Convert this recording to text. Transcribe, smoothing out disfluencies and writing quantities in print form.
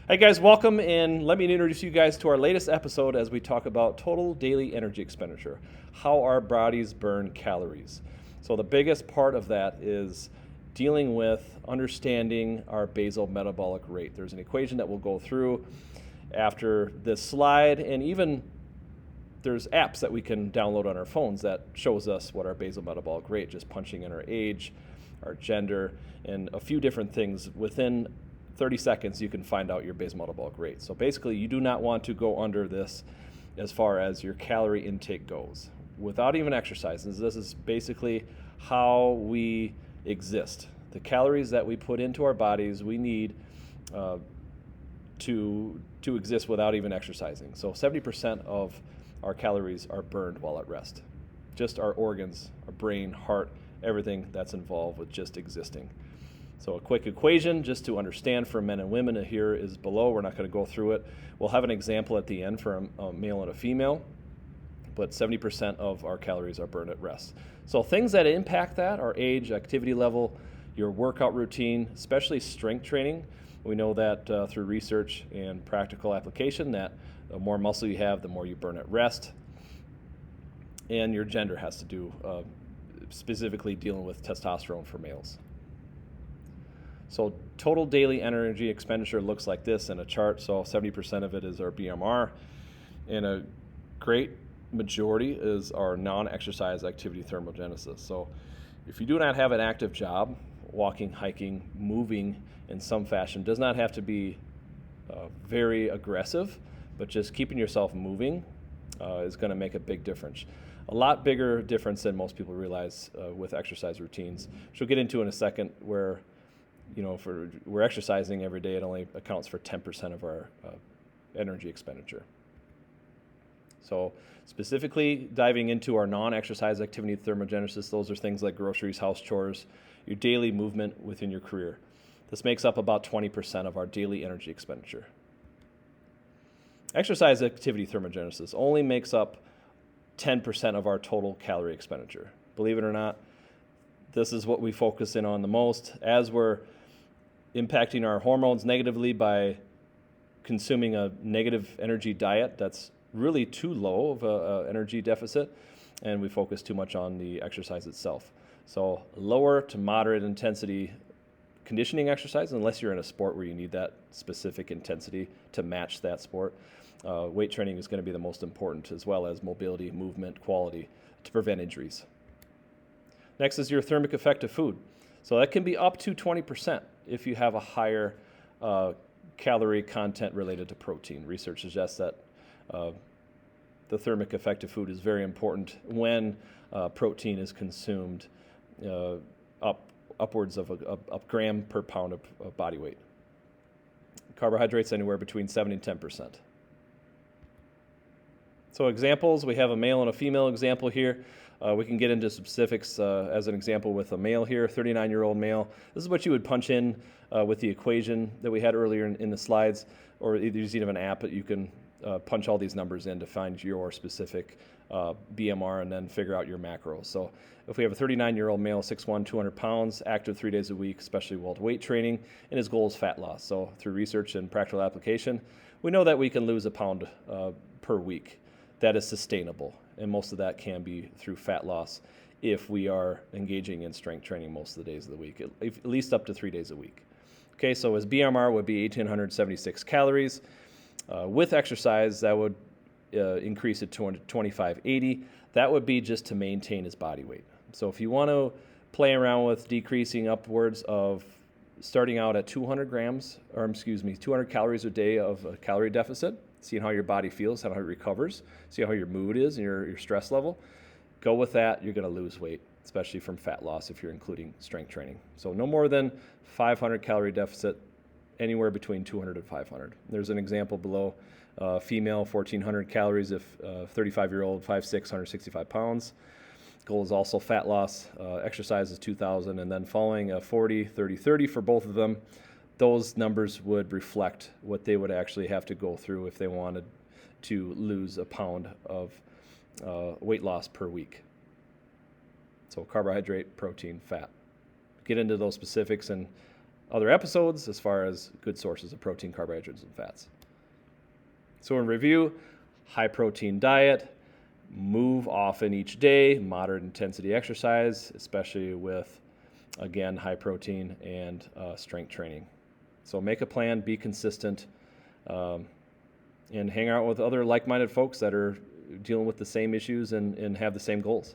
Hey guys, welcome, and let me introduce you guys to our latest episode as we talk about total daily energy expenditure, how our bodies burn calories. So the biggest part of that is dealing with understanding our basal metabolic rate. There's an equation that we'll go through after this slide, and even there's apps that we can download on our phones that shows us what our basal metabolic rate, just punching in our age, our gender, and a few different things. Within 30 seconds, you can find out your basal metabolic rate. So basically, you do not want to go under this as far as your calorie intake goes without even exercising. This is basically how we exist. The calories that we put into our bodies, we need to exist without even exercising. So 70% of our calories are burned while at rest. Just our organs, our brain, heart, everything that's involved with just existing. So a quick equation just to understand for men and women here is below. We're not going to go through it. We'll have an example at the end for a male and a female, but 70% of our calories are burned at rest. So things that impact that are age, activity level, your workout routine, especially strength training. We know that through research and practical application that the more muscle you have, the more you burn at rest. And your gender has to do specifically dealing with testosterone for males. So total daily energy expenditure looks like this in a chart. So 70% of it is our BMR, and a great majority is our non-exercise activity thermogenesis. So if you do not have an active job, walking, hiking, moving in some fashion, does not have to be very aggressive, but just keeping yourself moving is going to make a big difference. A lot bigger difference than most people realize with exercise routines, which we'll get into in a second, where we're exercising every day, it only accounts for 10% of our energy expenditure. So specifically diving into our non-exercise activity thermogenesis, those are things like groceries, house chores, your daily movement within your career. This makes up about 20% of our daily energy expenditure. Exercise activity thermogenesis only makes up 10% of our total calorie expenditure. Believe it or not, this is what we focus in on the most, as we're impacting our hormones negatively by consuming a negative energy diet that's really too low of an energy deficit, and we focus too much on the exercise itself. So lower to moderate intensity conditioning exercise, unless you're in a sport where you need that specific intensity to match that sport. Weight training is going to be the most important, as well as mobility, movement, quality, to prevent injuries. Next is your thermic effect of food. So that can be up to 20% if you have a higher calorie content related to protein. Research suggests that the thermic effect of food is very important when protein is consumed upwards of a gram per pound of body weight. Carbohydrates anywhere between 7 and 10%. So examples, we have a male and a female example here. We can get into specifics as an example with a male here, 39-year-old male. This is what you would punch in with the equation that we had earlier in the slides, or either using an app that you can punch all these numbers in to find your specific BMR and then figure out your macros. So if we have a 39-year-old male, 6'1", 200 pounds, active 3 days a week, especially while weight training, and his goal is fat loss. So through research and practical application, we know that we can lose a pound per week. That is sustainable, and most of that can be through fat loss if we are engaging in strength training most of the days of the week, at least up to 3 days a week. Okay, so his BMR would be 1,876 calories. With exercise, that would increase it to 2,580. That would be just to maintain his body weight. So if you want to play around with decreasing upwards of starting out at 200 calories a day of a calorie deficit, seeing how your body feels, how it recovers, see how your mood is and your stress level. Go with that, you're going to lose weight, especially from fat loss if you're including strength training. So no more than 500 calorie deficit, anywhere between 200 and 500. There's an example below, female, 1,400 calories if 35-year-old, 5'6", 165 pounds. Goal is also fat loss. Exercise is 2,000, and then following a 40, 30, 30 for both of them, those numbers would reflect what they would actually have to go through if they wanted to lose a pound of weight loss per week. So carbohydrate, protein, fat. Get into those specifics, and other episodes as far as good sources of protein, carbohydrates, and fats. So in review, high protein diet, move often each day, moderate intensity exercise, especially with, again, high protein and strength training. So make a plan, be consistent, and hang out with other like-minded folks that are dealing with the same issues and have the same goals.